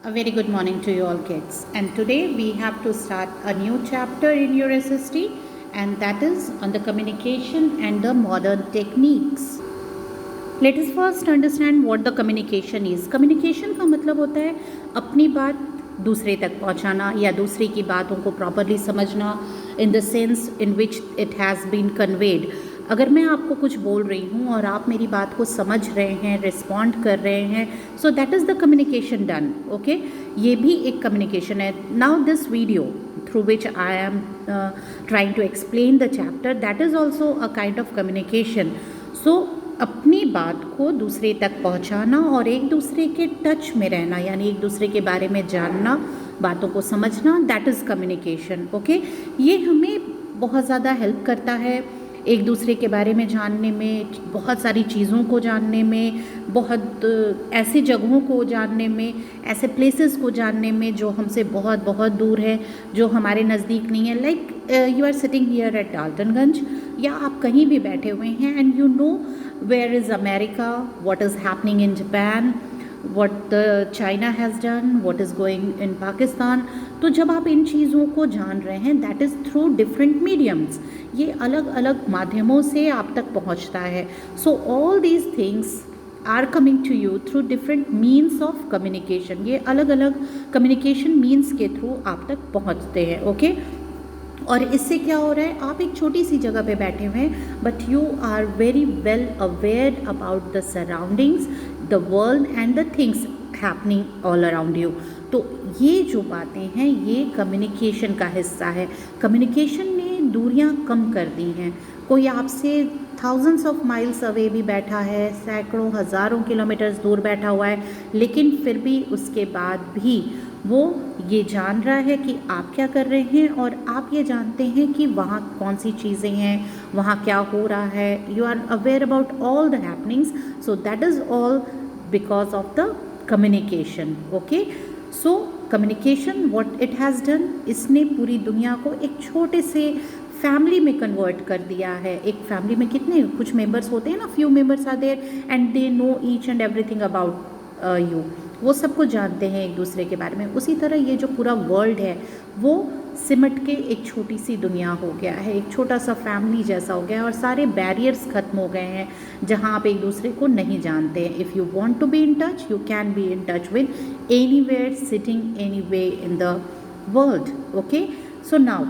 A very good morning to you all kids. And today we have to start a new chapter in your SST, and that is on the communication and the modern techniques. Let us first understand what the communication is. Communication का मतलब होता है अपनी बात दूसरे तक पहुंचाना या दूसरे की बातों को प्रॉपरली समझना in the sense in which it has been conveyed. अगर मैं आपको कुछ बोल रही हूँ और आप मेरी बात को समझ रहे हैं, रिस्पॉन्ड कर रहे हैं, सो that is the communication done. Okay, ये भी एक कम्युनिकेशन है. Now this video through which I am trying to explain the chapter, that is also a kind of communication. So अपनी बात को दूसरे तक पहुंचाना और एक दूसरे के टच में रहना, यानी एक दूसरे के बारे में जानना, बातों को समझना, दैट इज़ कम्युनिकेशन. ओके, ये हमें बहुत ज़्यादा हेल्प करता है एक दूसरे के बारे में जानने में, बहुत सारी चीज़ों को जानने में, बहुत ऐसी जगहों को जानने में, ऐसे प्लेसेस को जानने में जो हमसे बहुत बहुत दूर है, जो हमारे नज़दीक नहीं है. Like you are sitting here at Daltonganj, या आप कहीं भी बैठे हुए हैं and you know where is America, what is happening in Japan, what the China has done, what is going in Pakistan. तो जब आप इन चीज़ों को जान रहे हैं, that is through different mediums. ये अलग अलग माध्यमों से आप तक पहुंचता है. So all these things are coming to you through different means of communication. ये अलग अलग communication means के through आप तक पहुंचते हैं. ओके, और इससे क्या हो रहा है, आप एक छोटी सी जगह पे बैठे हुए हैं but you are very well aware about the surroundings, the world and the things happening all around you. तो ये जो बातें हैं ये कम्युनिकेशन का हिस्सा है. कम्युनिकेशन ने दूरियां कम कर दी हैं. कोई आपसे थाउजेंड्स ऑफ माइल्स अवे भी बैठा है, सैकड़ों हज़ारों किलोमीटर्स दूर बैठा हुआ है, लेकिन फिर भी उसके बाद भी वो ये जान रहा है कि आप क्या कर रहे हैं और आप ये जानते हैं कि वहाँ कौन सी चीज़ें हैं, वहाँ क्या हो रहा है. You are aware about all the happenings. So that is all because of the communication. Okay, so communication what it has done, इसने पूरी दुनिया को एक छोटे से फैमिली में कन्वर्ट कर दिया है. एक फैमिली में कितने कुछ मेंबर्स होते हैं ना, few members are there and they know each and everything about you. वो सबको जानते हैं एक दूसरे के बारे में. उसी तरह ये जो पूरा वर्ल्ड है वो सिमट के एक छोटी सी दुनिया हो गया है, एक छोटा सा फैमिली जैसा हो गया है, और सारे बैरियर्स ख़त्म हो गए हैं जहाँ आप एक दूसरे को नहीं जानते हैं. If you want to be in touch, you can be in touch with anywhere, sitting anyway in the world. Okay, so now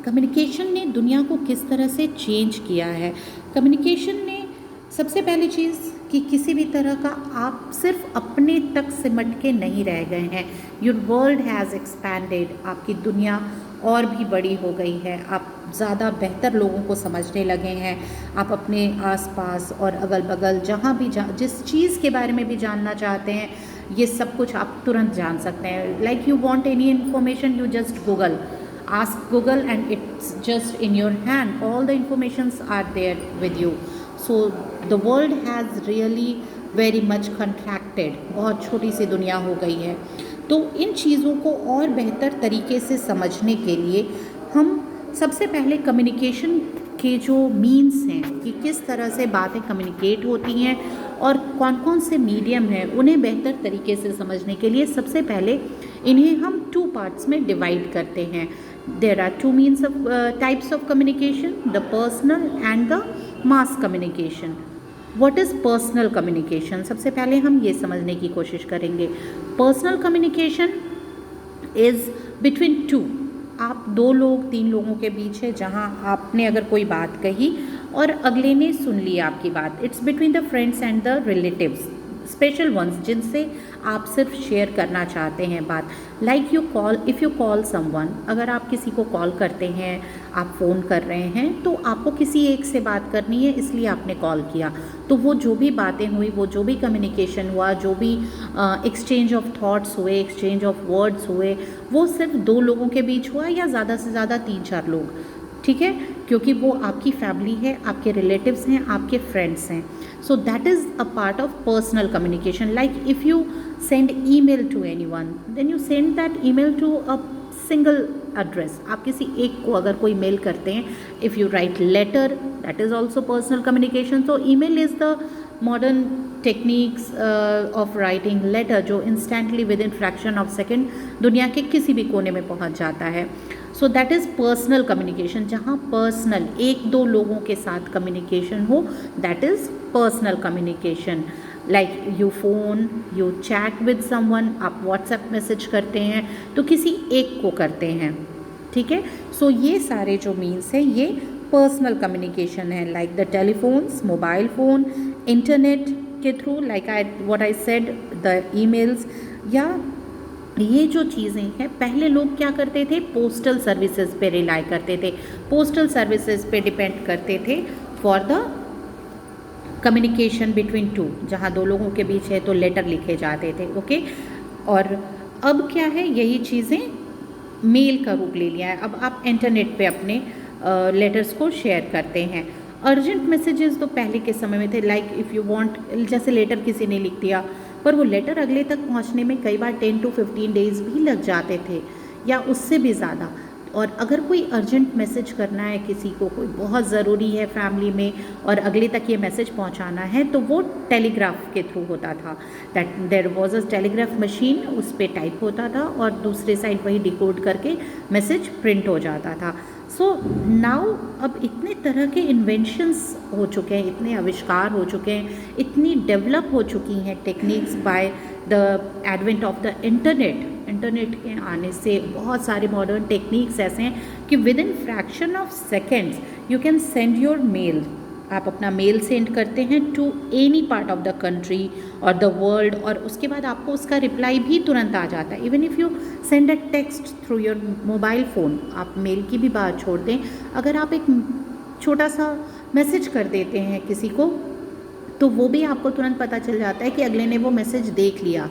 communication ने दुनिया को किस तरह से चेंज किया है. कम्युनिकेशन ने सबसे पहली चीज़ कि किसी भी तरह का आप सिर्फ अपने तक सिमट के नहीं रह गए हैं. Your world has expanded. आपकी दुनिया और भी बड़ी हो गई है. आप ज़्यादा बेहतर लोगों को समझने लगे हैं. आप अपने आसपास और अगल बगल जहाँ भी जिस चीज़ के बारे में भी जानना चाहते हैं, ये सब कुछ आप तुरंत जान सकते हैं. Like you want any information, you just Google, ask Google and it's just in your hand. All the informations are there with you. So the world has really very much contracted. बहुत छोटी सी दुनिया हो गई है. तो इन चीज़ों को और बेहतर तरीके से समझने के लिए हम सबसे पहले कम्युनिकेशन के जो मीन्स हैं कि किस तरह से बातें कम्युनिकेट होती हैं और कौन कौन से मीडियम हैं, उन्हें बेहतर तरीके से समझने के लिए सबसे पहले इन्हें हम 2 पार्ट्स में डिवाइड करते हैं. There are 2 means of types of communication, the personal and the mass communication. What is personal communication? सबसे पहले हम ये समझने की कोशिश करेंगे. Personal communication is between 2. आप 2 लोग 3 लोगों के बीच है जहाँ आपने अगर कोई बात कही और अगले ने सुन ली आपकी बात. It's between the friends and the relatives, special ones, जिनसे आप सिर्फ शेयर करना चाहते हैं बात. Like you call, if you call someone, अगर आप किसी को कॉल करते हैं, आप फ़ोन कर रहे हैं, तो आपको किसी एक से बात करनी है इसलिए आपने कॉल किया. तो वो जो भी बातें हुई, वो जो भी कम्युनिकेशन हुआ, जो भी एक्सचेंज ऑफ थॉट्स हुए, एक्सचेंज ऑफ वर्ड्स हुए, वो सिर्फ 2 लोगों के बीच हुआ या ज़्यादा से ज़्यादा 3-4 लोग. ठीक है, क्योंकि वो आपकी फैमिली है, आपके रिलेटिव्स हैं, आपके फ्रेंड्स हैं. So that is a part of personal communication. Like if you send email to anyone, then you send that email to a single address. आप किसी एक को अगर कोई मेल करते हैं, if you write letter, that is also personal communication. So email is the modern techniques of writing letter जो instantly within fraction of second दुनिया के किसी भी कोने में पहुंच जाता है. So that is personal communication, जहाँ पर्सनल एक दो लोगों के साथ कम्युनिकेशन हो, that is personal communication. Like you phone, you chat with someone, आप व्हाट्सएप मैसेज करते हैं तो किसी एक को करते हैं, ठीक है. सो ये सारे जो मीन्स हैं ये पर्सनल कम्युनिकेशन है. Like the telephones, mobile phone, internet के through, like what I said, the emails, या ये जो चीज़ें हैं, पहले लोग क्या करते थे, पोस्टल सर्विसेज पे रिलाई करते थे, पोस्टल सर्विसेज पे डिपेंड करते थे for the communication between two, जहाँ दो लोगों के बीच है तो लेटर लिखे जाते थे, ओके. और अब क्या है, यही चीज़ें मेल का रूप ले लिया है. अब आप इंटरनेट पे अपने लेटर्स को शेयर करते हैं. अर्जेंट मैसेजेस तो पहले के समय में थे, लाइक इफ़ यू वांट, जैसे लेटर किसी ने लिख दिया पर वो लेटर अगले तक पहुंचने में कई बार 10 to 15 डेज़ भी लग जाते थे या उससे भी ज़्यादा. और अगर कोई अर्जेंट मैसेज करना है किसी को, कोई बहुत ज़रूरी है फैमिली में और अगले तक ये मैसेज पहुंचाना है, तो वो टेलीग्राफ के थ्रू होता था. That there was a telegraph machine, उस पर टाइप होता था और दूसरे साइड वही डिकोड करके मैसेज प्रिंट हो जाता था. सो नाउ अब इतने तरह के इन्वेंशंस हो चुके हैं, इतने आविष्कार हो चुके हैं, इतनी डेवलप हो चुकी हैं techniques by the advent of the internet. Internet के आने से बहुत सारे मॉडर्न टेक्निक्स ऐसे हैं कि within fraction of seconds you can send your mail. आप अपना मेल सेंड करते हैं to any part of the country और द वर्ल्ड, और उसके बाद आपको उसका रिप्लाई भी तुरंत आ जाता है. Even if you send a text through your mobile phone, आप मेल की भी बात छोड़ दें, अगर आप एक छोटा सा मैसेज कर देते हैं किसी को तो वो भी आपको तुरंत पता चल जाता है कि अगले ने वो मैसेज देख लिया,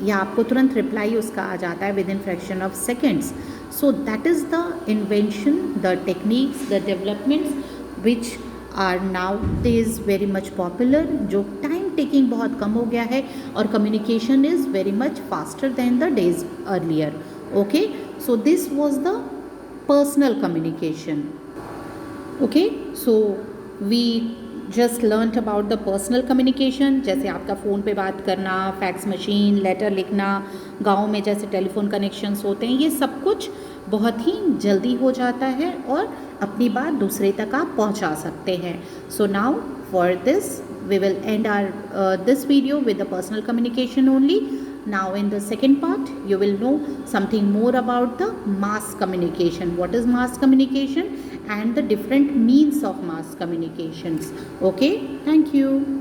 या आपको तुरंत रिप्लाई उसका आ जाता है within fraction of seconds. So that is the invention, the techniques, the developments which are nowadays very much popular, जो टाइम टेकिंग बहुत कम हो गया है और communication is very much faster than the days earlier. Okay, so this was the personal communication. Okay, so we just learned about the personal communication, जैसे आपका phone पे बात करना, फैक्स मशीन, लेटर लिखना, गांव में जैसे टेलीफोन कनेक्शंस होते हैं, ये सब कुछ बहुत ही जल्दी हो जाता है और अपनी बात दूसरे तक आप पहुंचा सकते हैं. So now for this we will end our this video with the personal communication only. Now in the second part you will know something more about the mass communication, what is mass communication and the different means of mass communications. Okay, thank you.